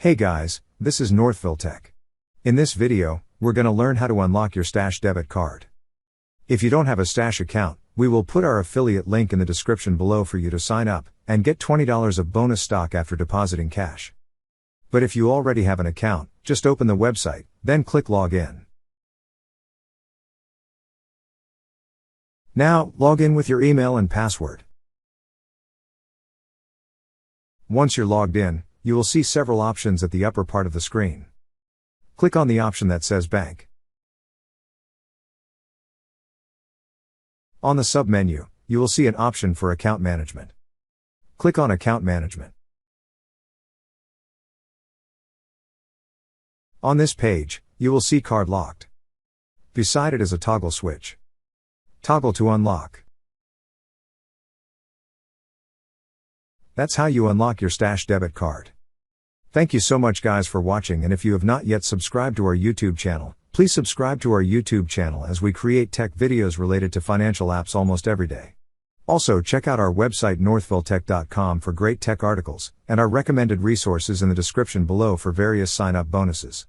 Hey guys, this is Northville Tech. In this video, we're gonna learn how to unlock your Stash debit card. If you don't have a Stash account, we will put our affiliate link in the description below for you to sign up and get $20 of bonus stock after depositing cash. But if you already have an account, just open the website, then click Login. Now, log in with your email and password. Once you're logged in, you will see several options at the upper part of the screen. Click on the option that says Bank. On the sub-menu, you will see an option for Account Management. Click on Account Management. On this page, you will see Card Locked. Beside it is a toggle switch. Toggle to unlock. That's how you unlock your Stash debit card. Thank you so much guys for watching, and if you have not yet subscribed to our YouTube channel, please subscribe to our YouTube channel as we create tech videos related to financial apps almost every day. Also check out our website northvilletech.com for great tech articles, and our recommended resources in the description below for various sign-up bonuses.